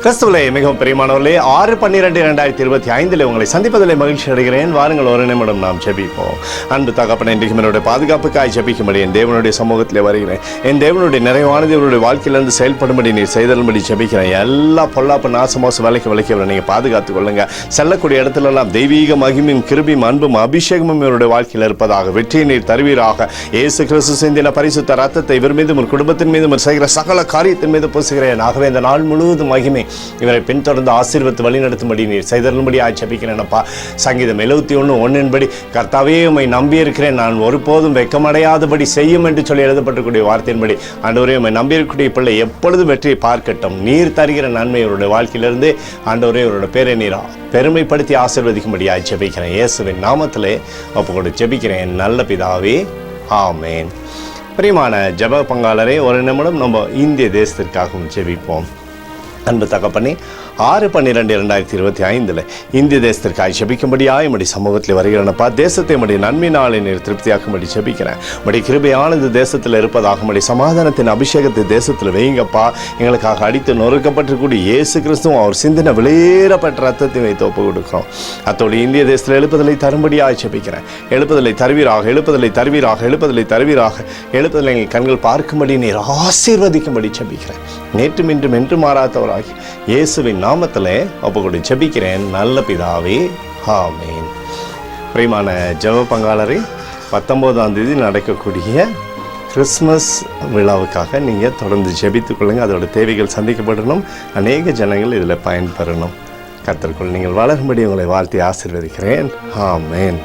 கிறிஸ்துவிலே மிகவும் பிரியமானவர்களே, 6/12/2025 உங்களை சந்திப்பதிலே மகிழ்ச்சி அடைகிறேன். வாருங்கள், ஒரு நிமிடம் நாம் ஜெபிப்போம். அன்பு தகப்பனே, இன்றைக்கு என்னுடைய பாதுகாப்புக்காய் ஜெபிக்கும்படி என் தேவனுடைய சமூகத்தில் வருகிறேன். என் தேவனுடைய நிறைவானது இவருடைய வாழ்க்கையிலிருந்து செயல்படும்படி நீர் செய்தல்படி ஜெபிக்கிறேன். எல்லா பொல்லாப்பு நாசமோச விலைக்கு நீங்கள் பாதுகாத்துக் கொள்ளுங்க. செல்லக்கூடிய இடத்துலலாம் தெய்வீக மகிமையும் கிருபையும் அன்பும் அபிஷேகமும் இவருடைய வாழ்க்கையில் இருப்பதாக வெற்றியை நீர் தருவீராக. இயேசு கிறிஸ்து சிந்தின பரிசுத்த ரத்தத்தை இவர் மீதும் ஒரு குடும்பத்தின் மீதும் செய்கிற சகல காரியத்தின் மீது பூசுகிறேன். ஆகவே இந்த நாள் முழுவதும் மகிமை இவரை பின்தொடர்ந்து ஆசீர்வத்து வழி நடத்தும்படி நீர் செய்தரும்படி ஆட்சேபிக்கிறேனப்பா. சங்கீதம் 71:1 கர்த்தாவே உம்மை நம்பியிருக்கிறேன், நான் ஒருபோதும் வெட்கமடையாதபடி செய்யும் என்று சொல்லி எழுதப்பட்டிருக்கூடிய வார்த்தையின்படி ஆண்டவரே உம்மை நம்பியிருக்கக்கூடிய பிள்ளை எப்பொழுதும் வெற்றியை பார்க்கட்டும். நீர் தருகிற நன்மை இவருடைய வாழ்க்கையிலிருந்து ஆண்டவரே இவருடைய பேரை நீர் பெருமைப்படுத்தி ஆசீர்வதிக்கும்படி ஆட்சேபிக்கிறேன். இயேசுவின் நாமத்திலே ஒப்புக்கொண்டு ஜெபிக்கிறேன் நல்ல பிதாவே, ஆமேன். பிரியமான ஜெப பங்காளரே, ஒரு நிமிடம் நம்ம இந்திய தேசத்திற்காகவும் ஜெபிப்போம். அன்பு தகப்பனே, 6/12/2025 இந்திய தேசத்திற்காக ஜெபிக்கும்படியாக என்னுடைய சமூகத்தில் வருகிறேனப்பா. தேசத்தை என்னுடைய நன்மையினாலே நீர் திருப்தியாக்கும்படி ஜெபிக்கிறேன். உடைய கிருபையானது தேசத்தில் இருப்பதாக உடைய சமாதானத்தின் அபிஷேகத்தை தேசத்தில் வைங்கப்பா. எங்களுக்காக அடித்து நொறுக்கப்பட்டிருக்கூடிய இயேசு கிறிஸ்துவும் அவர் சிந்தின வெளியேறப்பட்ட ரத்தத்தை வைத்து ஒப்பு கொடுக்கிறோம். அத்தோடு இந்திய தேசத்தில் எழுப்புதலை தரும்படியாக ஜெபிக்கிறேன். எழுப்புதலை தருவீராக, எழுப்புதலை தருவீராக, எழுப்புதலை தருவீராக. எழுப்புதலை எங்கள் கண்கள் பார்க்கும்படி நீர் ஆசீர்வதிக்கும்படி ஜெபிக்கிறேன். நேற்றும் இன்றும் என்று மாறாதவராகி இயேசுவின் நாமத்திலே ஒப்புக்கொண்டு ஜெபிக்கிறேன் நல்ல பிதாவே, ஆமேன். பிரியமான ஜெப பங்காளரை, 19ஆம் தேதி நடக்கக்கூடிய கிறிஸ்மஸ் விழாவுக்காக நீங்கள் தொடர்ந்து ஜெபித்துக் கொள்ளுங்கள். அதோட தேவைகள் சந்திக்கப்படணும். அநேக ஜனங்கள் இதில் பயன்பெறணும். கர்த்தருக்குள் நீங்கள் வளரும்படி உங்களை வாழ்த்தி ஆசீர்வதிக்கிறேன். ஆமேன்.